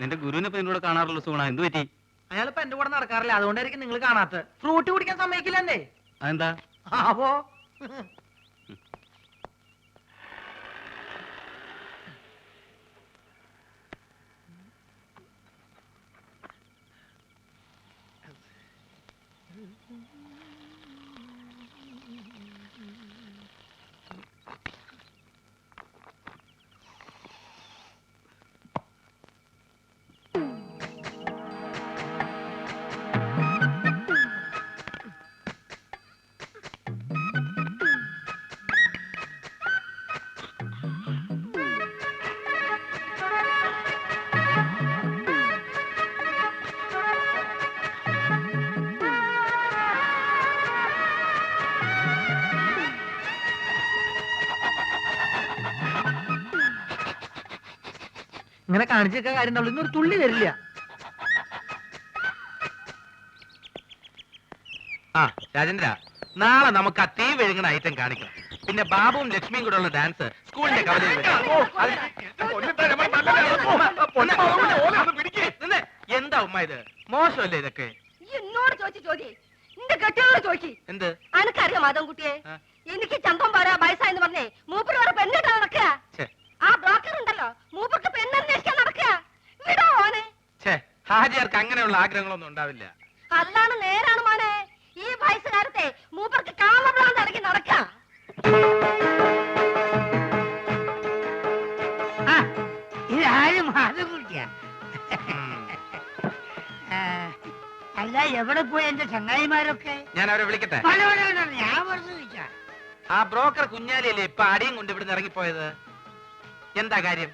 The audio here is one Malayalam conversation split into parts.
നിന്റെ ഗുരുവിനെ ഇപ്പൊ എന്നോട് കാണാറുള്ള സുഗുണ, എന്ത് പറ്റി? അയാളിപ്പോ എന്റെ കൂടെ നടക്കാറില്ല, അതുകൊണ്ടായിരിക്കും നിങ്ങൾ കാണാത്ത. ഫ്രൂട്ട് കുടിക്കാൻ സമ്മതിക്കില്ലെന്നേ. അതെന്താ? അപ്പോ ഇങ്ങനെ കാണിച്ചൊക്കെ കാര്യം ഉണ്ടാവുള്ളൂ, ഇന്നൊരു തുള്ളി തരില്ല. ആ രാജേന്ദ്ര, നാളെ നമുക്ക് ആ തീ വിഴുങ്ങുന്ന ഐറ്റം കാണിക്കണം. പിന്നെ ബാബുവും ലക്ഷ്മിയും കൂടെ ഉള്ള ഡാൻസ് സ്കൂളിന്റെ കവലയിൽ എന്താ ഉമ്മ ഇത്? മോശമല്ലേ ഇതൊക്കെ? എന്നോട് ചോദിച്ചു നിന്റെ കെട്ടിയോട് ചോദിക്കി. എന്ത്? അനക്കറിയാം മാധവൻകുട്ടിയെ, എനിക്ക് ചന്തം പാരാ വയസ്സായെന്ന് പറഞ്ഞേ മൂപ്പര് വേറെ പെണ്ണിട്ടാ നടക്കുക. ആ ബ്രോക്കർ ഉണ്ടല്ലോ, മൂപ്പർക്ക് പെണ്ണന്വേഷിക്കാൻ നടക്കുക. വിടോ മോനെ. ഹാജിയാർക്ക് അങ്ങനെയുള്ള ആഗ്രഹങ്ങളൊന്നും ഉണ്ടാവില്ല. അല്ലാണ് നേരാണ് മോനെ. ഈ വയസ്സുകാരത്തെ മൂപ്പർക്ക് കാമഭ്രാന്ത് അടക്കി നടക്കാം. ഇതാരും മാധവൻകുട്ടിയാ? അല്ല, എവിടെ പോയി എന്റെ ചങ്ങായിമാരൊക്കെ? ഞാൻ അവരെ വിളിക്കട്ടെ? ഞാൻ വെറുതെ ചോദിച്ചാ. ആ ബ്രോക്കർ കുഞ്ഞാലിയല്ലേ ഇപ്പൊ അടിയും കൊണ്ട് ഇവിടുന്ന് ഇറങ്ങിപ്പോയത്? എന്താ കാര്യം?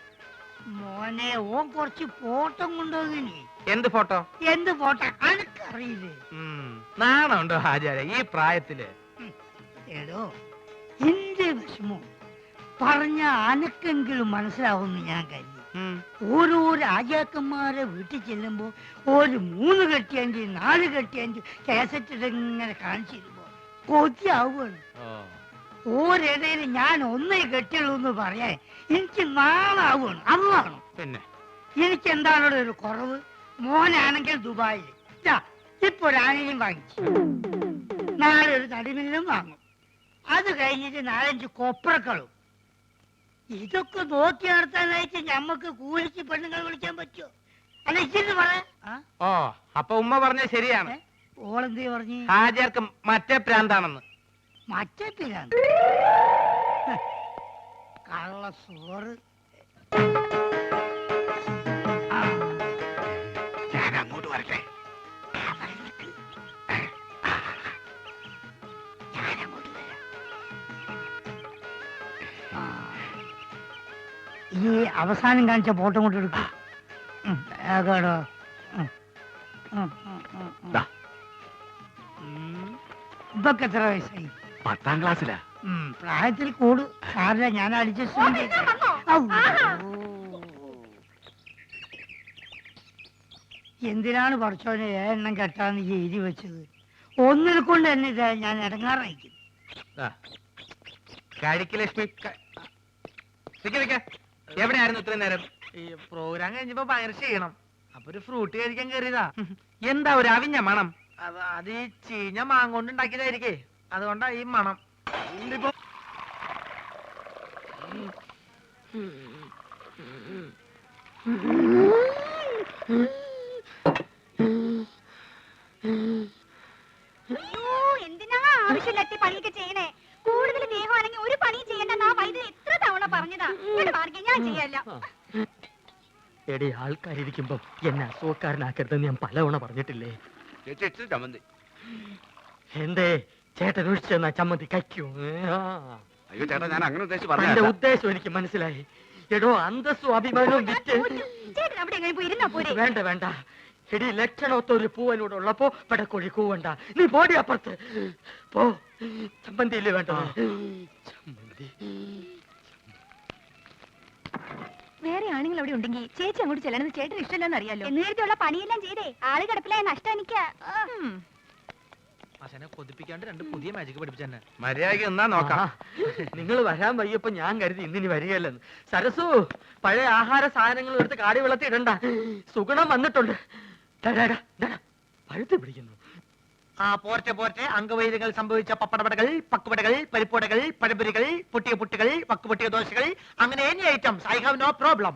മോനെ, ഓൻ കുറച്ച് ഫോട്ടോ കൊണ്ടുപോകിനി. എന്ത് ഫോട്ടോ? എന്ത് ഫോട്ടോ അനക്കറിയില്ലേ? നാണുണ്ടോ ഹാജാര ഈ പ്രായത്തില്? എടോ, എന്റെ വിഷമം പറഞ്ഞ അനക്കെങ്കിലും മനസ്സിലാവുന്നു ഞാൻ കരുതി. ഓരോ രാജാക്കന്മാരെ വീട്ടിൽ ചെല്ലുമ്പോ ഒരു 3 കെട്ടിയഞ്ച് 4 കെട്ടിയഞ്ച് കാസറ്റ് ഇങ്ങനെ കാണിച്ചിരുമ്പോ കൊതിയാവുകയാണ്. ഓരേതേലും ഞാൻ ഒന്നേ കെട്ടിയുള്ളൂ എന്ന് പറയാൻ എനിക്ക് നാളാവുകയാണ്. അതാണ് പിന്നെ എനിക്ക് എന്താണോ ഒരു കുറവ്. മോനാണെങ്കിൽ ദുബായിൽ ഇപ്പൊ ഒരു ആനയും വാങ്ങിച്ചു, നാളെ ഒരു തടിമില്ലും വാങ്ങും. അത് കഴിഞ്ഞിട്ട് 4-5 കൊപ്രക്കളും. ഇതൊക്കെ നോക്കി നടത്താനായിട്ട് ഞമ്മക്ക് കൂലിക്ക് പെണ്ണുങ്ങൾ വിളിക്കാൻ പറ്റുമോ? അല്ല, ഇച്ചിരി പറയാ. ഓ, അപ്പൊ ഉമ്മ പറഞ്ഞ ശരിയാണ്. ഓളെന്തേ പറഞ്ഞു? ഹാജർക്ക് മറ്റേ പ്രാന്താണെന്ന്. മറ്റേ പിരാന്ത്? കള്ള സോറ്. ഞാൻ അങ്ങോട്ട് വരട്ടെ? ഈ അവസാനം കാണിച്ച ഫോട്ടോ കൊണ്ട് എടുക്കും. ഇപ്പൊക്കെ എത്ര വയസ്സായി? 10ാം ക്ലാസ്സിലാ. പ്രായത്തിൽ കൂടു സാറില്ല, ഞാൻ അഡ്ജസ്റ്റ്. എന്തിനാണ് പഠിച്ചോനെ എണ്ണം കെട്ടാന്ന് എഴുതി വെച്ചത്? ഒന്നിനെ കൊണ്ട് തന്നെ ഇതാ ഞാൻ ഇടങ്ങാറായിരിക്കും. ലക്ഷ്മി എവിടെയായിരുന്നു ഇത്രയും നേരം? ഈ പ്രോഗ്രാം കഴിഞ്ഞപ്പോ ഭയങ്കര ചെയ്യണം, അപ്പൊ ഒരു ഫ്രൂട്ട് കഴിക്കാൻ കയറിയതാ. എന്താ ഒരു അവിഞ്ഞ മണം? അത് ഈ ചീഞ്ഞ മാങ്ങോണ്ട് ഉണ്ടാക്കിയതായിരിക്കേ, അതുകൊണ്ടാ ഈ മണം. എന്തിനാ ആവശ്യമില്ലാത്ത പണിയൊക്കെ ചെയ്യണേ? കൂടുതൽ ദേഹമാണെങ്കിൽ ഒരു പണിയും ചെയ്യണ്ട. വൈദ്യുതി എത്ര തവണ പറഞ്ഞതാ, ഞാൻ ചെയ്യല്ല. എടി, ആൾക്കാരിയ്ക്കുമ്പോ എന്നെ അസുഖക്കാരനാക്കരുതെന്ന് ഞാൻ പലവണ പറഞ്ഞിട്ടില്ലേ? എന്തേ ചേട്ടൻ ഒഴിച്ചു തന്ന ചമ്മന്തി കഴിക്കൂ? അയ്യോ ചേട്ടാ, ഞാൻ അങ്ങനെ എന്റെ ഉദ്ദേശം എനിക്ക് മനസ്സിലായി. എടോ, അന്തസ്സും അഭിമാനവും വിറ്റ് വേണ്ട വേണ്ട. എടി, ലക്ഷണമൊത്ത ഒരു പൂവനോട് ഉള്ളപ്പോ പടക്കോഴി കൂവണ്ട. നീ പോടി അപ്പുറത്ത് പോ. ചമ്മന്തിയില്ലേ വേണ്ടത്? ചമ്മന്തി വേറെ ആണുങ്ങൾ അവിടെ ഉണ്ടെങ്കിൽ ചേച്ചി അങ്ങോട്ട് ചെല്ലണമെന്ന് ചേട്ടന് ഇഷ്ടമല്ലെന്ന് അറിയാലോ. നേരത്തെയുള്ള പണിയെല്ലാം ചെയ്തേ ആള് കിടപ്പിലായ നഷ്ടം എനിക്ക്. ആശാനെ കൊതിപ്പിക്കാണ്ട് രണ്ട് പുതിയ മാജിക് പഠിപ്പിച്ചെന്നെ മര്യാദയ്ക്ക് എന്നാ നോക്കാം. നിങ്ങൾ വരാൻ വയ്യപ്പോ ഞാൻ കരുതി ഇന്നിനി വരികയല്ലെന്ന്. സരസു, പഴയ ആഹാര സാധനങ്ങൾ എടുത്ത് കാടി വെള്ളത്തിൽ ഇടണ്ട. സുഗുണം വന്നിട്ടുണ്ട്. പഴുത്ത് പിടിക്കുന്നു. പോർട്ടെ പോർട്ടെ, അംഗവൈദ്യങ്ങൾ സംഭവിച്ച പപ്പടപടകൾ, പക്കുപടകൾ, പരിപ്പുടകൾ, പഴപുരികൾ, പൊട്ടിയ പുട്ടുകൾ, വക്കുപൊട്ടിയ ദോശകൾ, അങ്ങനെ any items, I have no problem.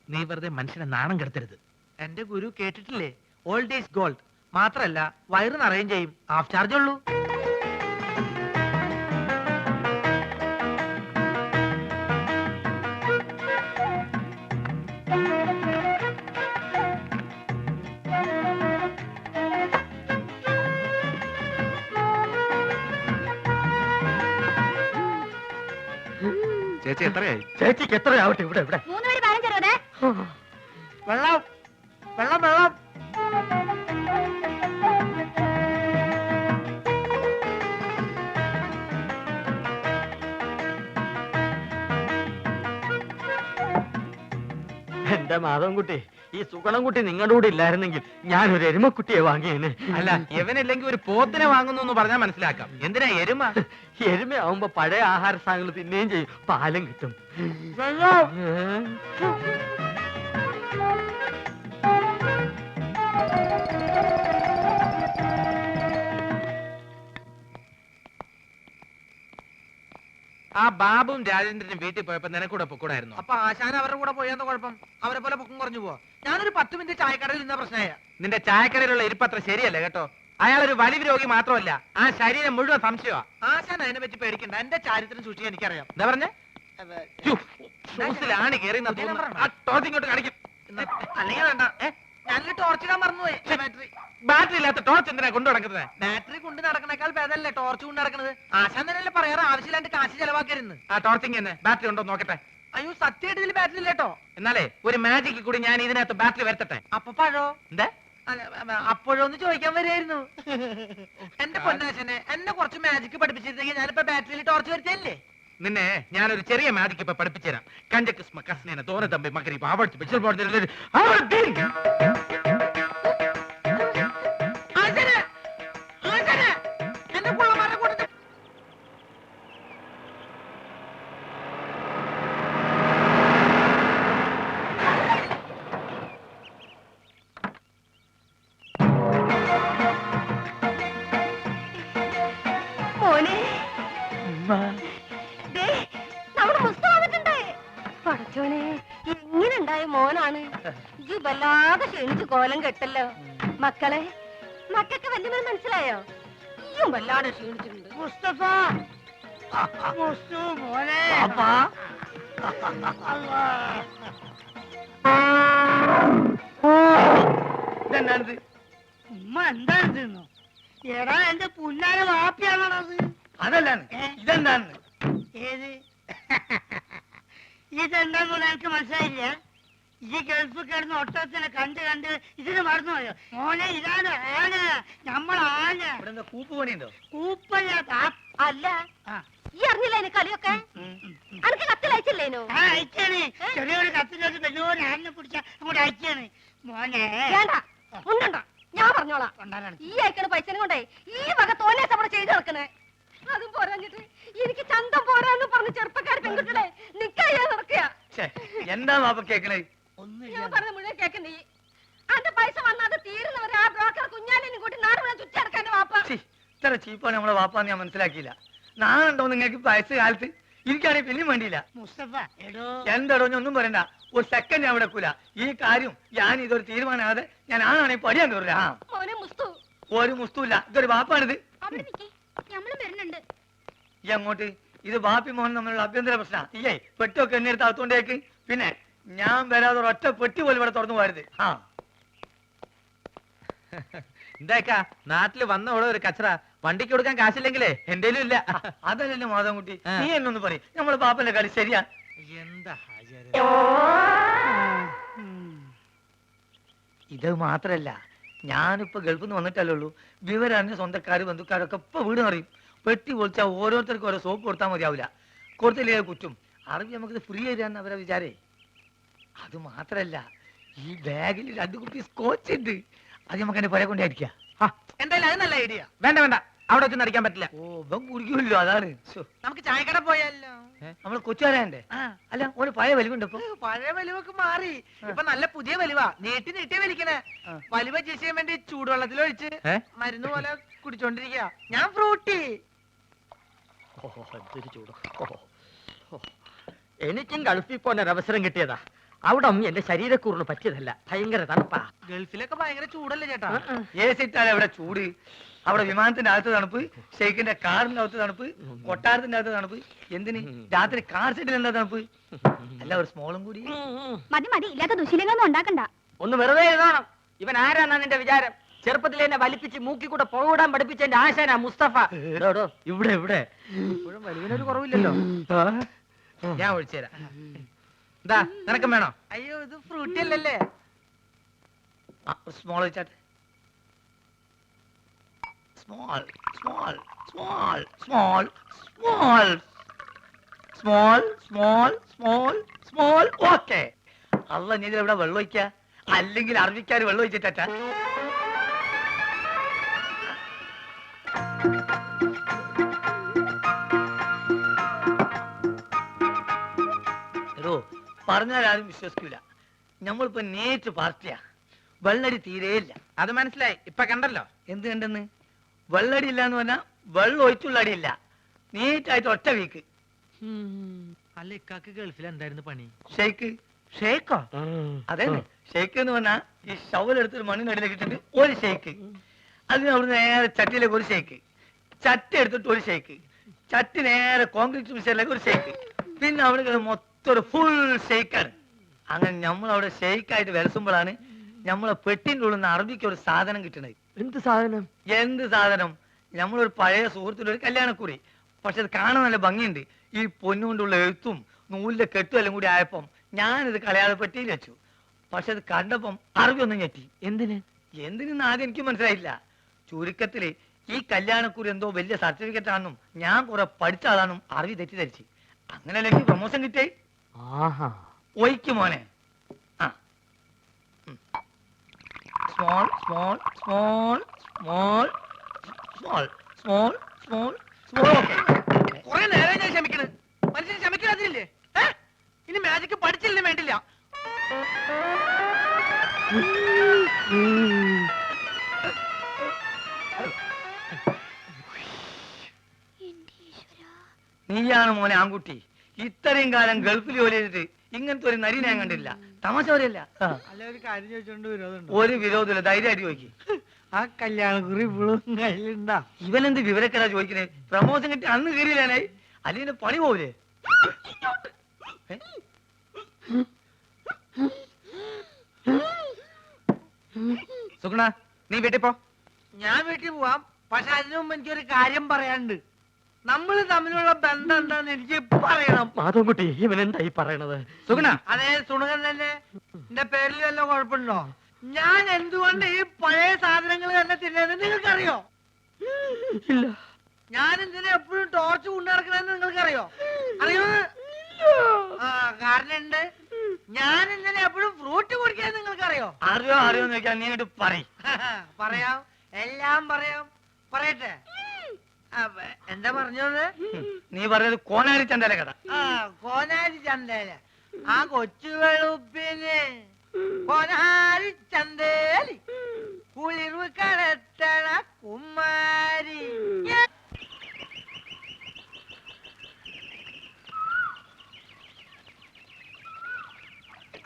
നീ വെറുതെ മനുഷ്യനെ നാണം കെടുത്തരുത്. എന്റെ ഗുരു കേട്ടിട്ടില്ലേ, ഓൾഡ് ഈസ് ഗോൾഡ്. മാത്രല്ല വയറ് നിറയും ചെയ്യും, ഹാഫ് ചാർജ് ഉള്ളൂ. ചേച്ചി എത്രയായി? ചേച്ചിക്ക് എത്രയാവട്ടെ? ഇവിടെ ഇവിടെ 3 മണി 15 വെള്ളം വെള്ളം വെള്ളം. എന്റെ മാധവൻകുട്ടി, ഈ സുഗണൻകുട്ടി നിങ്ങളുടെ കൂടെ ഇല്ലായിരുന്നെങ്കിൽ ഞാനൊരു എരുമക്കുട്ടിയെ വാങ്ങിയേനെ. അല്ല, ഇവനില്ലെങ്കിൽ ഒരു പോത്തിനെ വാങ്ങുന്നു എന്ന് പറഞ്ഞാൽ മനസ്സിലാക്കാം. എന്തിനാ എരുമ? എരുമയാവുമ്പോ പഴയ ആഹാര സാധനങ്ങൾ തിന്നുകയും ചെയ്യും, പാലും കിട്ടും. ആ ബാബുവും രാജേന്ദ്രനും വീട്ടിൽ പോയപ്പോ നിനക്കൂടെ പൊക്കൂടായിരുന്നു. അപ്പൊ ആശാൻ അവരുടെ കൂടെ പോയെന്ന കുഴപ്പം? അവരെ പോലെ പൊക്കം കുറഞ്ഞു പോവാ. ഞാനൊരു 10 മിനിറ്റ് ചായക്കടയിൽ നിന്ന പ്രശ്നമായ. നിന്റെ ചായക്കടയിലുള്ള ഇരിപ്പത്ര ശരിയല്ല കേട്ടോ. അയാളൊരു വലിവ് രോഗി മാത്രമല്ല, ആ ശരീരം മുഴുവൻ സംശയമാ. ആശാൻ അതിനെ പറ്റി പേടിക്കണ്ട, എന്റെ ചാരിത്രം സൂക്ഷിക്കാൻ എനിക്കറിയാം. എന്താ പറഞ്ഞേ? ഷൂസിലാണ് കയറി ഇങ്ങോട്ട് കാണിക്കും. അല്ലെങ്കിൽ വേണ്ട, ഞാനൊരു ടോർച്ചിടാൻ മറന്നുപോയി. ബാറ്ററി ബാറ്ററി ഇല്ലാത്ത ടോർച്ച് എന്തിനാ കൊണ്ടു നടക്കുന്നത്? ബാറ്ററി കൊണ്ട് നടക്കണേക്കാൾ ഭേദമല്ലേ ടോർച്ച് കൊണ്ട് നടക്കുന്നത്? ആശാൻ തന്നെയല്ലേ പറയാറ് ആവശ്യമില്ലാണ്ട് കാശ് ചെലവാക്കരുന്ന്. ആ ടോർച്ചിങ് തന്നെ ബാറ്ററി ഉണ്ടോ നോക്കട്ടെ. അയ്യോ, സത്യമായിട്ട് ഇതിൽ ബാറ്ററി ഇല്ലേട്ടോ. എന്നാലേ ഒരു മാജിക്ക് കൂടി ഞാൻ ഇതിനകത്ത് ബാറ്ററി വരുത്തട്ടെ. അപ്പൊ പഴോ? എന്താ അപ്പോഴൊന്ന് ചോദിക്കാൻ വരായിരുന്നു. എന്റെ പൊന്നാശനെ, എന്നെ കുറച്ച് മാജിക് പഠിപ്പിച്ചിരുന്നെങ്കിൽ ഞാനിപ്പോ ബാറ്ററിയിൽ ടോർച്ച് വരുത്തല്ലേ. നിന്നെ ഞാനൊരു ചെറിയ മാജിക്ക് ഇപ്പൊ പഠിപ്പിച്ചുതരാം. കഞ്ചക്കിസ്മ കസ്നേന തോന തമ്പി മകരി ആവർത്തി പിച്ചൽ പോടുന്ന എന്നെ കൊള്ളമാരെ കൊടുത്ത് മോനെ, ദേ, നമ്മുടെ മുസ്തു വന്നിട്ടുണ്ട്. പടച്ചോനെ, എങ്ങനെ ഉണ്ടായ മോനാണ് ഈ വല്ലാതെ ക്ഷണിച്ച് കോലം കെട്ടല്ലോ. മക്കളെ, മക്കൾക്ക് വല്യമ്മ മനസ്സിലായോ? ഈയും വല്ലാതെ ക്ഷീണിച്ചിട്ടുണ്ട്. മുസ്തഫ, മുസ്തു മോനെ. ഇതെന്നാണിത്? ഉമ്മ എന്താണ് തിന്നു? എടാ, എന്റെ പുല്ലാന വാപ്പിയാണത്. അതല്ലാണ്, ഇതെന്താണ്? ഏത്? ഇതെന്താന്ന് എനിക്ക് മനസ്സിലായില്ല. ഈ ഗൾഫ് കിടന്ന് ഒട്ടത്തിനെ കണ്ട് കണ്ട് ഇതിന് മറന്നുപോയോ? മോനെ, ഇതാണ് ആന, നമ്മളാന. ഇവിടെ കൂപ്പ് പണിയുണ്ടോ? കൂപ്പല്ല, അല്ല, ആ. ഈ അറിഞ്ഞില്ല എന്നെ കളിയൊക്കെ? അനക്ക് കത്തിലയച്ചില്ലേനോ? അയച്ചാണ്. ചെറിയൊരു കത്തിലോട്ട് വലിയൊരു ആനിനെ പിടിച്ച അങ്ങോട്ട് അയച്ചാണ്. മോനെ വേണ്ട, ഉണ്ടണ്ട, ഞാൻ പറഞ്ഞോളാം. കൊണ്ടാരാണ്. ഈ അയക്കണ പൈസനും കൊണ്ടേ ഈ വക തോന്നിയ അവിടെ ചെയ്ത് നടക്കണേ. അതും പോരാഞ്ഞിട്ട് എനിക്ക് ചന്തം പോരാന്ന് പറഞ്ഞ് ചെറുപ്പക്കാർ പെൺകുട്ടികളെ നിക്കാ നടക്കുക. എന്താ വാപ്പ കേക്കണേ? ഞാൻ പറഞ്ഞ മുഴുവൻ കേക്കണ്ടേ? അന്റെ പൈസ വന്നത് തീരുന്നവരെ ആ ബ്രോക്കർ കുഞ്ഞാലിനും കൂട്ടി നാട് മുഴുവൻ ചുറ്റടക്കാൻ വാപ്പ. ഇത്ര ചീപ്പാണ് നമ്മളെ വാപ്പാന്ന് ഞാൻ മനസ്സിലാക്കിയില്ല. നാളുണ്ടോ നിങ്ങൾക്ക് വയസ്സ് കാലത്ത്? എനിക്കാണെങ്കിൽ പിന്നെയും വേണ്ടിയില്ല. മുസ്തഫ, എടോ എന്താടോ, ഞാൻ ഒന്നും പറയണ്ട. ഒരു സെക്കൻഡ് ഞാൻ വിടക്കൂല. ഈ കാര്യം ഞാൻ ഇതൊരു തീരുമാനമാകാതെ ഞാൻ ആണാണെങ്കിൽ പടിയാൻ കയറില്ല. ആ, മോനെ മുസ്തു, ഒരു മുസ്തുല്ല. ഇതൊരു വാപ്പാണിത്. അവിടെ നിക്കേ, നമ്മളും വരുന്നുണ്ട്. ഈ അങ്ങോട്ട്. ഇത് ബാപ്പി മോഹൻ തമ്മിലുള്ള അഭ്യന്തര പ്രശ്നം. ഈയേ പെട്ടൊക്കെ എന്നെടുത്ത് അകത്തോണ്ടേക്ക്. പിന്നെ ഞാൻ വരാതെ ഒറ്റ പെട്ടി പോലും ഇവിടെ തുറന്നു പോരുത്. ആ, എന്താക്കാ നാട്ടില് വന്ന ഉള്ള ഒരു കച്ചറ വണ്ടിക്ക് കൊടുക്കാൻ കാശില്ലെങ്കിലേ എന്റേലും ഇല്ല. അതല്ലല്ലോ മാധവൻകുട്ടി, നീ എന്നൊന്ന് പറയും. നമ്മളെ പാപ്പന്റെ കളി ശരിയാ? എന്താ ഇത് മാത്രല്ല, ഞാനിപ്പോ ഗൾഫിൽ നിന്ന് വന്നിട്ടല്ലേ ഉള്ളൂ. വിവരറിഞ്ഞ സ്വന്തക്കാര് ബന്ധുക്കാരൊക്കെ ഇപ്പൊ വീട് അറിയും. പെട്ടി പൊളിച്ചാൽ ഓരോരുത്തർക്കും ഓരോ സോപ്പ് കൊടുത്താൽ മതിയാവില്ല. കൊടുത്തില്ലേ കുറ്റും. അറിവ് നമുക്കിത് ഫ്രീ തരാന്ന് അവരെ വിചാരേ. അത് മാത്രല്ല, ഈ ബാഗിൽ 2 കുപ്പി സ്കോച്ച് ഉണ്ട്. അത് നമുക്ക് എന്റെ പുര കൊണ്ടായിരിക്കാം. എന്തായാലും അത് നല്ല ഐഡിയ. വേണ്ട വേണ്ട, അവിടെ വെച്ച് നടിക്കാൻ പറ്റില്ല. ഓ ഇവൻ കുടിക്കുമല്ലോ അതാണ്. ശ്ശോ, നമുക്ക് ചായക്കട പോയാലോ? നമ്മള് കൊച്ചുകാരൻ്റെ ആ, അല്ല ഒരു പഴയ വലിവുണ്ട് ഇപ്പൊ. പഴയ വലിവൊക്കെ മാറി. ഇപ്പൊ നല്ല പുതിയ വലിവാ, നീട്ടി നീട്ടി വലിക്കണേ. ആ. വലിവ ചെയ്യാൻ വേണ്ടി ചൂടുവെള്ളത്തിലൊഴിച്ച് ഏ? മരുന്ന് പോലെ കുടിച്ചോണ്ടിരിക്കുക. ഞാൻ ഫ്രൂട്ടി. എനിക്കും ഗൾഫിൽ പോകാൻ ഒരു അവസരം കിട്ടിയതാ. അവിടെ എന്റെ ശരീരക്കൂറിന് പറ്റിയതല്ല, ഭയങ്കര തണുപ്പാ. ഗൾഫിലൊക്കെ ഭയങ്കര ചൂടല്ലേ ചേട്ടാ? ഏസിട്ടാൽ അവിടെ ചൂട്, അവിടെ വിമാനത്തിന്റെ അകത്ത് തണുപ്പ്, ഷെയ്ഖിന്റെ കാറിന്റെ അകത്ത് തണുപ്പ്, കൊട്ടാരത്തിന്റെ അകത്ത് തണുപ്പ്, എന്തിന് രാത്രി കാർ സെറ്റിൽ എന്താ തണുപ്പ്? അല്ല ഒരു സ്മോളും കൂടി. മതി മതി, ഇല്ലാത്ത ദുശീലങ്ങളൊന്നും ഉണ്ടാക്കണ്ട. ഒന്ന് വെറുതെ എഴുതണം. ഇവൻ ആരാന്നാ നിന്റെ വിചാരം? ചെറുപ്പത്തിൽ എന്നെ വലിപ്പിച്ച് മൂക്കി കൂടെ പുകവിടാൻ പഠിപ്പിച്ച എന്റെ ആശാനാ മുസ്തഫ. ഇവിടെ ഇവിടെ ഇപ്പോഴും വലിവിനൊരു കുറവില്ലല്ലോ. ഞാൻ ഒഴിച്ചു തരാം. എന്താ നിനക്കും വേണോ? അയ്യോ, ഇത് ഫ്രൂട്ടി അല്ലല്ലേ? സ്മോൾ വെച്ചാട്ടെ. Small small small small small small small small small. Okay. അല്ല നീ ഇവിടെ വെള്ളം ഒഴിക്ക, അല്ലെങ്കിൽ അറബിക്കാർ വെള്ളം ഒഴിച്ചിട്ടാ. പറഞ്ഞാൽ ആരും വിശ്വസിക്കൂല. നമ്മളിപ്പോ നേരിട്ട് പാർട്ടിയാ. വെള്ളടി തീരെയില്ല. അത് മനസ്സിലായി, ഇപ്പൊ കണ്ടല്ലോ. എന്ത് കണ്ടെന്ന്? വെള്ളടി ഇല്ല എന്ന് പറഞ്ഞാൽ വെള്ളം ഒഴിച്ചുള്ള അടിയില്ല. നീറ്റായിട്ട് ഒറ്റ വീക്ക്. അല്ല, ഇക്കാക്ക് ഗൾഫിൽ എന്തായിരുന്നു പണി? ഷെയ്ക്ക്. ഷേക്കോ? അതെ, ഷെയ്ക്ക് എന്ന് പറഞ്ഞാൽ ഈ ഷവലെടുത്തൊരു മണ്ണിനടിയിലേക്ക് ഇട്ടിട്ട് ഒരു ഷെയ്ക്ക്, അതിന് അവിടുന്ന് നേരെ ചട്ടിയിലേക്ക് ഒരു ഷെയ്ക്ക്, ചട്ടി എടുത്തിട്ട് ഒരു ഷെയ്ക്ക്, ചട്ടി നേരെ കോൺക്രീറ്റ് മിക്സറിലേക്ക് ഒരു ഷെയ്ക്ക്, പിന്നെ അവിടെ മൊത്തം ഒരു ഫുൾ ഷെയ്ക്കാണ്. അങ്ങനെ നമ്മളവിടെ ഷെയ്ക്കായിട്ട് വിലസുമ്പോഴാണ് നമ്മളെ പെട്ടിൻ്റെ ഉള്ളിൽ നിന്ന് അറബിക്ക് ഒരു സാധനം കിട്ടണത്. എന്ത് സാധനം? എന്ത് സാധനം? നമ്മളൊരു പഴയ സുഹൃത്തിന്റെ ഒരു കല്യാണക്കുറി. പക്ഷെ അത് കാണാൻ നല്ല ഭംഗിയുണ്ട്. ഈ പൊന്നുകൊണ്ടുള്ള എഴുത്തും നൂലിന്റെ കെട്ടും എല്ലാം കൂടി ആയപ്പം ഞാനിത് കളയാതെ പെട്ടിയിൽ വെച്ചു. പക്ഷെ അത് കണ്ടപ്പം അറബി ഒന്നും ഞെട്ടി. എന്തിനെന്ന് ആദ്യം എനിക്ക് മനസ്സിലായില്ല. ചുരുക്കത്തില് ഈ കല്യാണക്കുറി എന്തോ വലിയ സർട്ടിഫിക്കറ്റ് ആണെന്നും ഞാൻ കുറെ പഠിച്ച ആളാണെന്നും അറബി തെറ്റിദ്ധരിച്ച്. അങ്ങനെയല്ല എനിക്ക് പ്രൊമോഷൻ കിട്ടേ. ഒയ്ക്ക് മോനെ. ആ, small small small small small small small small. കുറെ നേരം ഞാൻ ക്ഷമിക്കണ്. മനുഷ്യൻ ക്ഷമിക്കാതില്ലേ? ഇനി മാജിക്ക് പഠിച്ചില്ലേ വേണ്ടില്ല. നീയാണ് മോനെ ആൺകുട്ടി. ഇത്രയും കാലം ഗൾഫിൽ ജോലി ചെയ്തിട്ട് ഇങ്ങനത്തെ ഒരു നരി ഞാൻ കണ്ടില്ല. തമാശ പറയല്ല. അല്ല, ഒരു കാര്യം ചോദിച്ചോണ്ട് വിരോധമുണ്ടോ? ഒരു വിരോധമില്ല, ധൈര്യമായിട്ട് ചോദിക്കും. ആ കല്യാണക്കുറി ഇപ്പോഴും കയ്യിലുണ്ടാ? ഇവനെന്ത് വിവരക്കേടാ ചോദിക്കണേ? പ്രമോഷൻ കിട്ടി അന്ന് കയറിയില്ലാനേ, അല്ലെങ്കിൽ പണി പോവില്ലേ? സുഗുണ, നീ വീട്ടിൽ പോ. ഞാൻ വീട്ടിൽ പോവാം. പക്ഷെ അതിനു മുമ്പ് എനിക്കൊരു കാര്യം പറയാനുണ്ട്. നമ്മൾ തമ്മിലുള്ള ബന്ധം എന്താന്ന് എനിക്ക് പറയണം. മാധവൻകുട്ടി, ഇവൻ എന്തായി പറയണത്? സുഗുണ, അതേ സുണകൻ തന്നെ. എന്റെ പേരിൽ വല്ല കുഴപ്പമുണ്ടോ? ഞാൻ എന്തുകൊണ്ട് ഈ പഴയ സാധനങ്ങൾ തന്നെ തിന്നുന്നത് നിങ്ങൾക്കറിയോ? ഇല്ല. ഞാൻ എന്തിനാ എപ്പോഴും ടോർച്ച് കൊണ്ടു നടക്കണെന്ന് നിങ്ങൾക്കറിയോ? അറിയോ? ആ, കാരണം ഉണ്ട്. ഞാൻ എന്തിനാ എപ്പോഴും ഫ്രൂട്ട് കുടിക്കാൻ നിങ്ങൾക്കറിയോ? അറിയോ അറിയോന്ന് ചോദിക്കാൻ നീ ഇങ്ങോട്ട് പറയും. പറയാം, എല്ലാം പറയാം. പറയട്ടെ? എന്താ പറഞ്ഞത്? നീ പറഞ്ഞത് കോനാരി ചന്തല കഥ. ആ, കോനാരി ചന്തേല. ആ കൊച്ചു വെളുപ്പിന് കോനാരി ചന്തേലി കുളിർവ് കടത്തണ കുമാരി.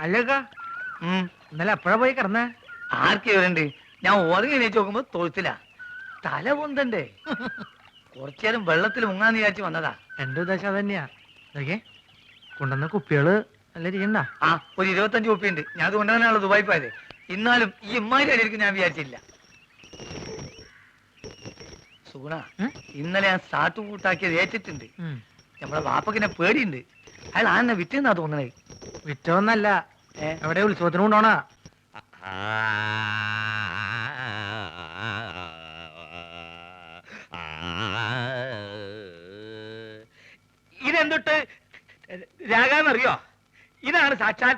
അല്ലക്ക, ഇന്നലെ എപ്പോഴാ പോയി കിടന്നേ? ആർക്ക് ഇവരുണ്ട്? ഞാൻ ഉറങ്ങി എണീച്ച് നോക്കുമ്പോ തൊഴുത്തില്ല. തല പൊന്തണ്ടേ? കുറച്ചേരം വെള്ളത്തിൽ മുങ്ങാന്ന് വിചാരിച്ച് വന്നതാ. എന്റെ ഉദ്ദേശം അതന്നെയാ. കൊണ്ടുവന്ന കുപ്പികള് നല്ല ഇരിക്കണ്ട. ആ, ഒരു 25 ഉറുപ്പിയുണ്ട്. ഞാൻ അത് കൊണ്ടുവന്നാണല്ലോ ദുബായി പോയത്. എന്നാലും ഈ ഇമ്മാരി അടിയിരിക്കും ഞാൻ വിചാരിച്ചില്ല. സുഗുണ, ഇന്നലെ ഞാൻ സാട്ടും കൂട്ടാക്കിയത് ഏറ്റിട്ടുണ്ട്. നമ്മളെ വാപ്പക്കിനെ പേടിയുണ്ട്. അയാൾ ആന്നെ വിറ്റെന്നാ തോന്നണേ. വിറ്റോന്നല്ല, എവിടെ ഉത്സവത്തിന് കൊണ്ടോണാ. ഇതെന്തൊട്ട് രാഗാന്നറിയോ? ഇതാണ് സാക്ഷാൽ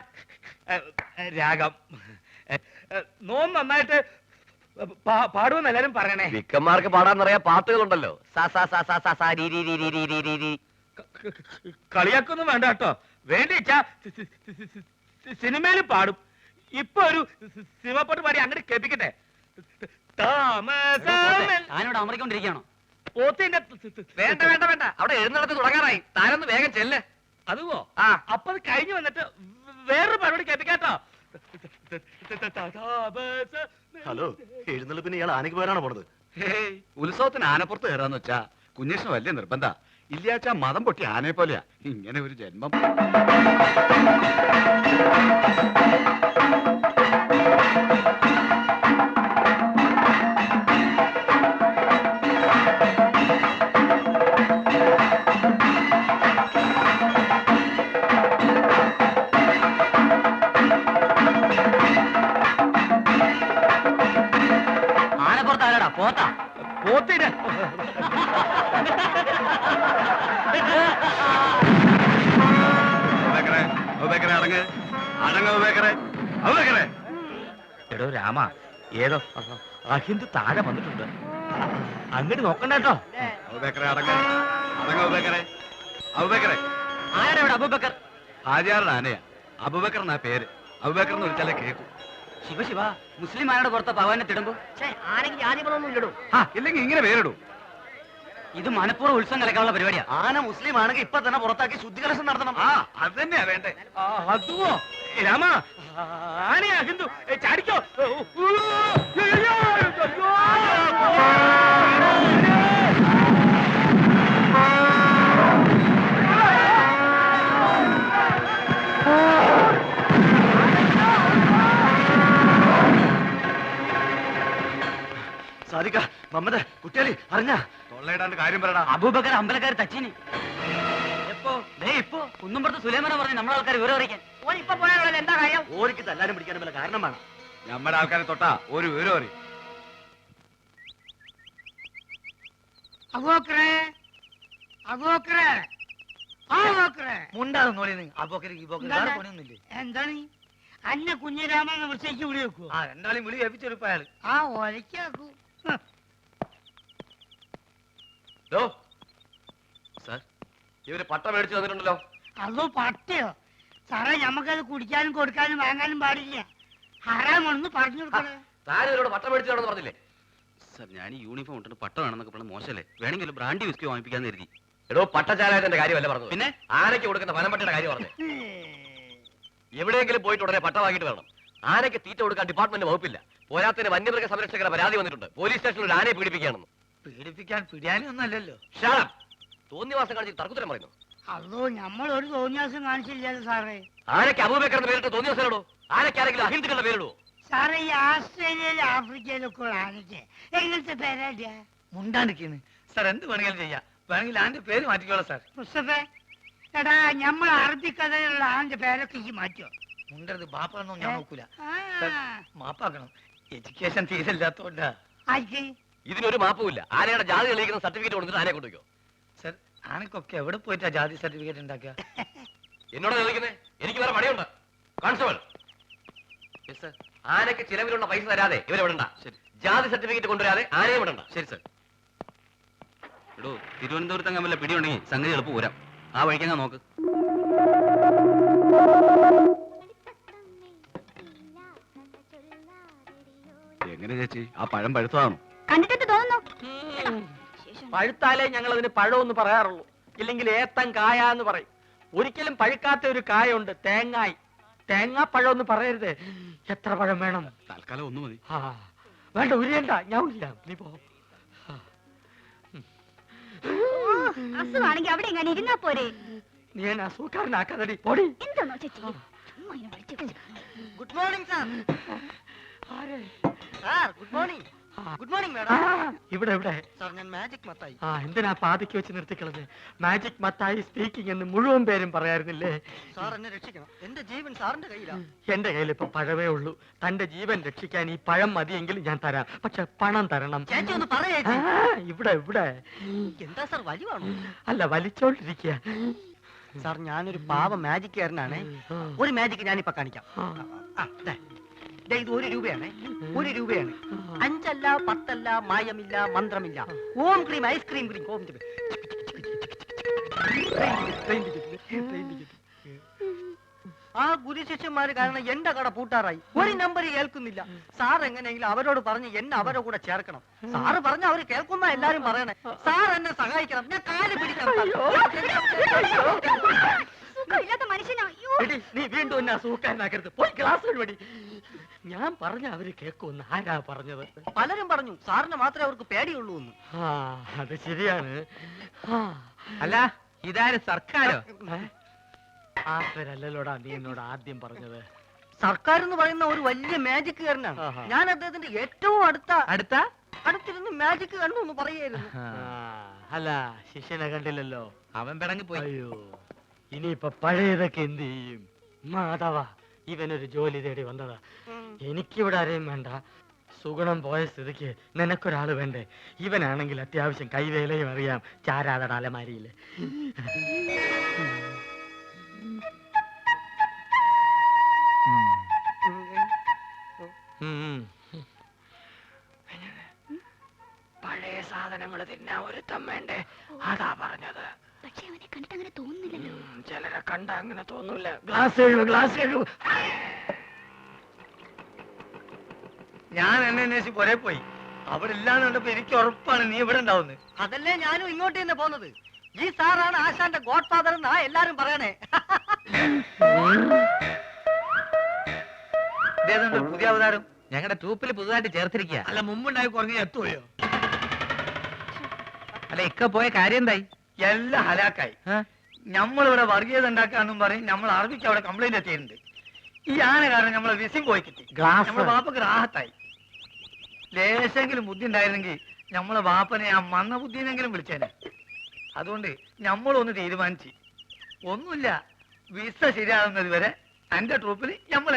രാഗം. നോം നന്നായിട്ട് പാടുമെന്ന് എല്ലാരും പറയണേ. വിക്കന്മാർക്ക് പാടാന്നറിയാ പാട്ടുകളുണ്ടല്ലോ. കളിയാക്കൊന്നും വേണ്ട കേട്ടോ. വേണ്ടിച്ചാ സിനിമയിൽ പാടും. ഇപ്പൊ ഒരു സിനിമപ്പാട്ട് പാടി അങ്ങനെ കേൾപ്പിക്കട്ടെ. ഞാനിവിടെ അമറിക്കൊണ്ടിരിക്കുകയാണോ? പോത്തിന്റെ വേണ്ട വേണ്ട വേണ്ട, അവിടെ എഴുന്നള്ളത്ത് തുടങ്ങാറായി. താനൊന്ന് വേഗം ചെല്ല്. അതുവോ? അപ്പൊ അത് കഴിഞ്ഞു വന്നിട്ട് വേറൊരു പരിപാടി കേൾപ്പിക്കാട്ടോ. ഹലോ, എഴുന്നള്ളിപ്പിന് ഇയാൾ ആനയ്ക്ക് പോരാണോ പോണത്? ഉത്സവത്തിന് ആനപ്പുറത്ത് കയറാന്ന് വെച്ചാ കുഞ്ഞേഷിന് വലിയ നിർബന്ധ. ഇല്ലാച്ചാ മതം പൊട്ടി ആനയെ പോലെയാ ഇങ്ങനെ ഒരു ജന്മം. ആനപ്പുറത്ത് ആരാടാ? പോത്താ? പോത്തിന് എടോ രാമ, ഏതോ അഹിന്ദു താഴെ വന്നിട്ടുണ്ട്. അങ്ങോട്ട് നോക്കണ്ട കേട്ടോ. ആരാടാ ഇവിടെ? അബൂബക്കർ. ഹാജിയാറുടെ ആനയാ. അബൂബക്കർ എന്നാ പേര്. അബൂബക്കർ എന്ന് വിളിച്ചാലേ കേൾക്കും. ശിവ ശിവ, മുസ്ലിം ആനയുടെ പുറത്ത് ഭഗവാനെ തിടുമ്പോ ആനയ്ക്ക് ജാതികളൊന്നും ഇല്ലടൂ. ഇല്ലെങ്കിൽ ഇങ്ങനെ പേരിടൂ. ഇത് മനഃപൂർവ്വം ഉത്സവം കളിക്കാനുള്ള പരിപാടിയാ. ആന മുസ്ലിം ആണെങ്കിൽ ഇപ്പൊ തന്നെ പുറത്താക്കി ശുദ്ധികലശം നടത്തണം. അത് തന്നെയാ വേണ്ടേ. അതുവോ? രാമ, ആനയാ ഹിന്ദു. ചാടിക്കോ. സാധിക്ക മമ്മദ് കുട്ടികളി അറിഞ്ഞ തൊള്ളയിടാണ്ട് കാര്യം പറയടാ. അബൂബക്കർ അമ്പലക്കാർ തച്ചിന്. എപ്പോ? ഇപ്പോ കുന്നുംപുറത്ത് സുലൈമാനെ പറഞ്ഞ് നമ്മളെ ആൾക്കാർ വിവരം അറിയിക്കാൻ. ഓൻ ഇപ്പൊ പോയാലുള്ള എന്താ കാര്യം? ഓരിക്ക് തല്ലാനും പിടിക്കാനും വല്ല കാരണം വേണം. നമ്മുടെ ആൾക്കാരെ തൊട്ടാ ഒരു വിവരം അറിയും. അബൂബക്കറേ, അബൂബക്കറേ, അബൂബക്കറേ. മുണ്ടാകും നോളിന്ന് അബോക്കര് ഈ ബോക്കര് വേറെ പണിയൊന്നുമില്ലേ? എന്താണ് അന്നെ കുഞ്ഞിരാമെന്ന് വിളിച്ചേക്ക് വിളി വെക്കൂ. രണ്ടാളെയും വിളി ഏൽപ്പിച്ചെടുപ്പ അയാൾ. ഒലക്കാക്കൂ. സാർ, ഇവര് പട്ട മേടിച്ചു തന്നിട്ടുണ്ടല്ലോ. അതോ പട്ടിയോ? സാറേ, ഞമ്മക്കത് കുടിക്കാനും കൊടുക്കാനും വാങ്ങാനും പാടില്ല. ഹറാമൊന്ന് പറഞ്ഞു കൊടുക്കണേ. താനും ഇവരോട് പട്ട മേടിച്ചു തരണമെന്ന് പറഞ്ഞില്ലേ? സർ, ഞാൻ ഈ യൂണിഫോം ഇട്ടിട്ട് പട്ട വേണമെന്നൊക്കെ പറഞ്ഞ മോശമല്ലേ? വേണമെങ്കിൽ ബ്രാൻഡി വിസ്കി വാങ്ങിപ്പിക്കാന്ന് കരുതി. എടോ, പട്ടച്ചാലായതിന്റെ കാര്യമല്ല പറഞ്ഞത്. പിന്നെ ആനയ്ക്ക് കൊടുക്കുന്ന വനംപട്ടിയുടെ കാര്യം പറഞ്ഞു. എവിടെയെങ്കിലും പോയിട്ട് ഉടനെ പട്ട വാങ്ങിയിട്ട് വരണം. ആനയ്ക്ക് തീറ്റ കൊടുക്കാൻ ഡിപ്പാർട്ട്മെന്റ് വകുപ്പില്ല. പോരാത്തിന് വന്യമൃഗ സംരക്ഷകരുടെ പരാതി വന്നിട്ടുണ്ട്. പോലീസ് സ്റ്റേഷനിൽ ഒരു ആനയെ പീഡിപ്പിക്കുകയാണെന്ന്. പീഡിപ്പിക്കാൻ പിടിയാനൊന്നും അല്ലല്ലോ. തോന്നിവാസം കാണിച്ച് തർക്കുത്തരം പറയുന്നു. അതോ നമ്മളൊരു തോന്നിയാസം കാണിച്ചില്ലല്ലോ സാറേ. ആനയ്ക്ക് അബൂബക്കറിന്റെ പേരിട്ട് തോന്നിവാസനോ? ആനയ്ക്ക് ആരെങ്കിലും അഹിന്ദുക്കളുടെ പേരിടോ? സാറേ, ഈ ആസ്ട്രേലിയയിലും ആഫ്രിക്കയിലൊക്കെ ഉള്ള ആനയ്ക്ക് എങ്ങനത്തെ പേരാ? മുണ്ടാണ്ടിരിക്കുന്നു സാർ. എന്ത് വേണമെങ്കിലും ചെയ്യാം. വേണമെങ്കിൽ ആന്റെ പേര് മാറ്റിക്കോളാം സാർ. മുസ്തഫേ, എടാ, നമ്മൾ അറബിക്കഥയിലുള്ള ആന്റെ പേരൊക്കെ ഈ മാറ്റോ? മുണ്ടത് ബാപ്പാണെന്നോ ഞാൻ നോക്കൂല. ആ, സാർ, മാപ്പാക്കണം. എഡ്യൂക്കേഷൻ തീരില്ലാത്തോണ്ടാ. ആർക്ക്? ഇതിനൊരു മാപ്പുമില്ല. ആനയുടെ ജാതി തെളിയിക്കുന്ന സർട്ടിഫിക്കറ്റ് കൊടുത്തിട്ട് ആനയെ കൊണ്ടുവയ്ക്കോ. സാർ, ആനക്കൊക്കെ എവിടെ പോയിട്ടാ ജാതി സർട്ടിഫിക്കറ്റ് ഉണ്ടാക്കുക? എന്നോട് ചോദിക്കുന്നേ? എനിക്ക് വേറെ പണിയുണ്ട്. കോൺസ്റ്റബിൾ, ആനയ്ക്ക് ചിലവിലുള്ള പൈസ തരാതെ ഇവരെ വിടണ്ട. ശരി. ജാതി സർട്ടിഫിക്കറ്റ് കൊണ്ടുവരാതെ ആനയെ വിടണ്ട. ശരി സർ. എടോ, തിരുവനന്തപുരത്ത് അങ്ങനെ വല്ല പിടിയുണ്ടെങ്കിൽ സംഗതി എളുപ്പം പോരാം. ആ വഴിക്കങ്ങ നോക്ക്. എങ്ങനെ ചേച്ചി, ആ പഴം പഴുത്തതാണോ? കണ്ടിട്ട് തോന്നുന്നു. പഴുത്താലേ ഞങ്ങൾ അതിന് പഴമെന്ന് പറയാറുള്ളൂ. ഇല്ലെങ്കിൽ ഏത്തൻ കായ എന്ന് പറയും. ഒരിക്കലും പഴുക്കാത്ത ഒരു കായുണ്ട്, തേങ്ങായി. തേങ്ങാപ്പഴം എന്ന് പറയരുത്. എത്ര പഴം വേണം? തൽക്കാലം ഒന്ന് മതി. വേണ്ട, ഉരിയണ്ട, ഞാൻ ഉരില്ല. നീ പോ. അസുഖാണെങ്കിൽ അവിടെ എങ്ങനെ ഇരുന്നാ പോരെ? നീ എന്നെ അസുഖക്കാരനാക്കാതടി, പൊടി. എന്താണോ ചേച്ചി? Good morning sir. ആരെ? Sir, good morning. Good morning madam. ഇവിടെ ഇവിടെ. സാർ, ഞാൻ മാജിക് മത്തായി. എന്തിനാ പാതിക്ക് വെച്ച് നിർത്തിക്കളഞ്ഞ്? മാജിക് മത്തായി സ്പീക്കിംഗ് എന്ന് മുഴുവൻ പേരും പറയായിരുന്നില്ലേ? സാർ, എന്നെ രക്ഷിക്കണം. എന്റെ ജീവൻ സാറിന്റെ കയ്യിലാണ്. എന്റെ കയ്യിൽ ഇപ്പൊ പഴമേ ഉള്ളൂ. തന്റെ ജീവൻ രക്ഷിക്കാൻ ഈ പഴം മതിയെങ്കിൽ ഞാൻ തരാം. പക്ഷെ പണം തരണം. ചേച്ചി ഒന്ന് പറയേ. ഇവിടെ ഇവിടെ. എന്താ സാർ, വലിവാണോ? അല്ല, വലിച്ചോണ്ടിരിക്കുക. സാർ, ഞാനൊരു പാവ മാജിക്കാരനാണ്. ഒരു മാജിക് ഞാനിപ്പോ കാണിക്കാം. ദേ, ഇത് 1 രൂപയാണ്. 1 രൂപയാണ്. 5 അല്ല 10 അല്ല, മായമില്ല, മന്ത്രമില്ല. ഓം ക്രീം ഐസ്ക്രീം ക്രീം ഓം ക്രീം. ആ ഗുരുശിഷ്യന്മാര് കാരണം എന്റെ കട പൂട്ടാറായി. ഒരു നമ്പർ കേൾക്കുന്നില്ല. സാർ എങ്ങനെയെങ്കിലും അവരോട് പറഞ്ഞ് എന്നെ അവരുടെ കൂടെ ചേർക്കണം. സാറ് പറഞ്ഞ അവര് കേൾക്കുന്ന എല്ലാരും പറയണേ. സാർ എന്നെ സഹായിക്കണം. ഞാൻ കാല് പിടിക്കണം. സുഖമില്ലാത്ത മനുഷ്യനാ. അയ്യോ. എടി, നീ വീണ്ടും എന്നെ സൂക്കാരനാക്കരുത്. പോയി ക്ലാസ് പഠി. ഞാൻ പറഞ്ഞ അവര് കേൾക്കുമെന്ന് ആരാ പറഞ്ഞത്? പലരും പറഞ്ഞു സാറിന് മാത്രമേ അവർക്ക് പേടിയുള്ളൂ എന്ന്. ആ, അത് ശരിയാണ്. ആ, അല്ല ഇതാര് സർക്കാരോ? ആസരല്ലോടാ നീ എന്നോട് ആദ്യം പറഞ്ഞത്. സർക്കാർ എന്ന് പറയുന്ന ഒരു വലിയ മാജിക്കുകാരനാണ്. ആഹാ. ഞാൻ അദ്ദേഹത്തിന്റെ ഏറ്റവും അടുത്ത അടുത്തിരുന്ന് മാജിക് കണ്ടു എന്ന് പറയായിരുന്നു. ആ, അല്ല ശിഷ്യനെ കണ്ടില്ലല്ലോ. അവൻ പിടങ്ങി പോയി. അയ്യോ, ഇനിയിപ്പൊ പഴയതൊക്കെ എന്ത് ചെയ്യും? മാധവ, ഇവനൊരു ജോലി തേടി വന്നതാ. എനിക്കിവിടെ ആരെയും വേണ്ട. സുഗുണം പോയ സ്ഥിതിക്ക് നിനക്കൊരാള് വേണ്ടേ? ഇവനാണെങ്കിൽ അത്യാവശ്യം കൈവേലയും അറിയാം. ചാരാതട അലമാരിയില്. പഴയ സാധനങ്ങൾ തിന്നാ ഒരുത്തം വേണ്ടേ? അതാ പറഞ്ഞത്. പക്ഷെ അവനെ കണ്ടിട്ട് അങ്ങനെ തോന്നുന്നില്ലല്ലോ. ചിലരെ കണ്ട അങ്ങനെ തോന്നൂല. ഗ്ലാസ് എഴുവ്, ഗ്ലാസ് എഴുവ്. ഞാൻ എന്നെ അന്വേഷിച്ച് പുറേ പോയി. അവിടെ ഇല്ലാന്ന് കണ്ടപ്പോ എനിക്ക് ഉറപ്പാണ് നീ ഇവിടെ ഉണ്ടാവുന്നത്. അതല്ലേ ഞാനും ഇങ്ങോട്ട് തന്നെ പോന്നത്. ഈ സാറാണ് ആശാന്റെ ഗോഡ് ഫാദർ എന്നാ എല്ലാരും പറയണേ. ഇതേതുണ്ട് പുതിയ അവതാരം? ഞങ്ങളുടെ ട്രൂപ്പിൽ പുതുതായിട്ട് ചേർത്തിരിക്കുക. അല്ല മുമ്പുണ്ടായി കുറഞ്ഞ എത്തുകയോ? അല്ല ഇക്ക പോയ കാര്യം എന്തായി? എല്ലാം ഹലാക്കായി. നമ്മളിവിടെ വർഗീയത ഉണ്ടാക്കാന്നും പറയും. നമ്മൾ അറബിക്ക് അവിടെ കംപ്ലൈന്റ് എത്തിയിട്ടുണ്ട്. ഈ ആന കാരണം നമ്മളെ വിസിം പോയി കിട്ടി. ഗ്ലാസ്. നമ്മളെ വാപ്പക്ക് റാഹത്തായി. ലേശെങ്കിലും ബുദ്ധി ഉണ്ടായിരുന്നെങ്കിൽ നമ്മളെ വാപ്പനെ ആ മന്ന ബുദ്ധിനെങ്കിലും വിളിച്ചേനെ. അതുകൊണ്ട് നമ്മളൊന്ന് തീരുമാനിച്ച് ഒന്നുമില്ല, വിസ ശരിയാകുന്നത് വരെ എന്റെ ട്രൂപ്പിൽ നമ്മൾ